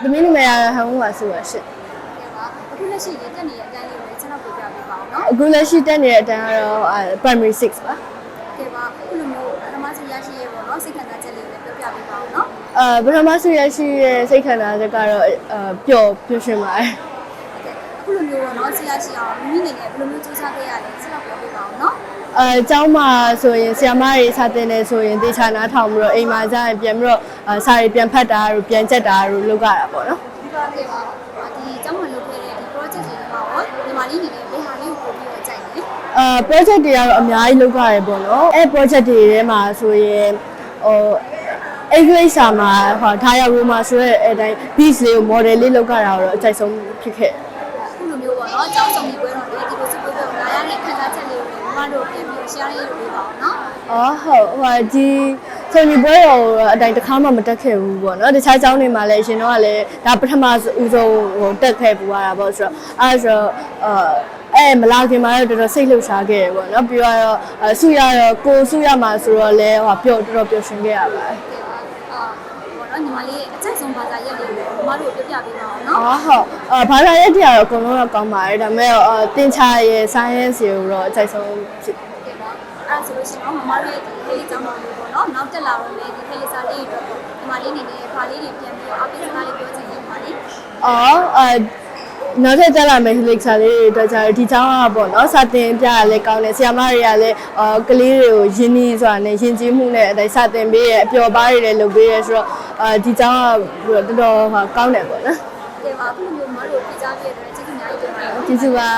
သမီးနာမည်ကဟန်ဦးပါဆိုရရှင့်အခုလက်ရှိတက်နေတဲ့အတန်းလေးကိုကျွန်တော်ပြပြပေးပါအောင်နော်အခုလက်ရှိတက်နေတဲ့အတန်းကတော့ primary 6ပါကဲပါအခုလိုမျိုးပထမဆုံးရရှိရပေါ့နော်စိတ်ခံစားချက်လေးလည်းပြပြပေးပါအောင်နော်ပထမဆုံးရရှိရဲ့စိတ်ခံစားချက်ကတော့ပျော်ရွှင်ပါတယ်အခုလိုမျိုးပေါ့နော်ဆရာရှိအောင်မိမိနေနဲ့ဘယ်လိုမျိုးစူးစမ်းခဲ့ရလဲဆက်တော့ပြောပြပါအောင်နော်ကျောင်းမှာဆိုရင်ဆရာမတွေစာသင်နေဆိုရင်တေချာနားထောင်ပြီးတော့အိမ်မှာကျရင်ပြန်ပြီးတော့စာတွေပြန်ဖတ်တာတို့ပြန်ကြက်တာတို့လုပ်ရတာပေါ့နော်ဒီပါကေပါဒီကျောင်းမှာလုပ်ခဲ့တဲ့ဒီ project တွေမှာရောဒီမှာလေးနေနဲ့ဘယ်ဟာလေးကိုပို့ပြီးတော့ကြိုက်လဲproject တွေကတော့အများကြီးလုပ်ရတယ်ပေါ့နော်အဲ project တွေထဲမှာဆိုရင်အင်္ဂလိပ်စာမှာထားရရိုမာဆိုတဲ့အတိုင်း beach လေးကို model လေးလုပ်ရတာတော့အကြိုက်ဆုံးဖြစ်ခဲ့အခုလိုမျိုးပေါ့နော်ကျောင်းဆောင်ပြီးပွဲတော့လေဒီလိုစုပ်ပွဲလာရတဲ့ခံစားချက်လေးကိုမမတို့ပြန်ပြီး share လေးလုပ်ပေးပါအောင်နော်ဟုတ်ဒီဆုံဒီပွဲတော်အတိုင်းတစ်ခါမှမတက်ခဲ့ဘူးပေါ့နော်တခြားကျောင်းတွေမှာလည်းရှင်တော့ကလည်းဒါပထမဦးဆုံးတက်ခဲ့ပူရတာပေါ့ဆိုတော့မလာခင်မှာတော့တော်တော်စိတ်လှုပ်ရှားခဲ့ရပေါ့နော်ပြီးတော့ဆုရတော့ကိုဆုရမှာဆိုတော့လဲတော်တော်ပျော်ရွှင်ခဲ့ရပါတယ်ဘောနော်ညီမလေးအကျဉ်းဆုံးဘာသာရက်လေးကိုမမတို့ပြပြပေးပါအောင်နော်ဟုတ်ဘာသာရက်တွေကတော့အကုန်လုံးတော့ကောင်းပါတယ်ဒါပေမဲ့တင်ချာရဲ့ science ကိုတော့အကျဉ်းဆုံးဖြစ်တယ်ပေါ့အဲ့ဆိုလို့ရှိရင်မမတို့ရဲ့ဒီခေတ်ကျောင်းတော်လေးပေါ့နော်နောက်တက်လာတော့လေဒီခေတ်လေးစားလေးတွေအတွက်ပေါ့ညီမလေးနေနဲ့ဘာလေးတွေပြန်ပြီးတော့အပိစကားလေးပြောချင်တယ်ညီမလေးနောက်ထပ်တက်လာမယ့် lecture လေးတွေအတွက်ကျတော့ဒီကျောင်းကပေါ့နော်စာသင်ပြရလဲကောင်းတယ်ဆရာမတွေကလည်းကလေးတွေကိုရင်းနှီးစွာနဲ့ယဉ်ကျေးမှုနဲ့အတိုင်းစာသင်ပေးရအပျော်ပါးတွေလည်းလုပ်ပေးရဆိုတော့ဒီကျောင်းကတော်တော်ကောင်းတယ်ပေါ့နော်ကဲပါအခုလိုမျိုးမတို့ပြကြပြတဲ့ကျေးဇူးများကြီးတင်ပါတယ်ကျေးဇူးပါ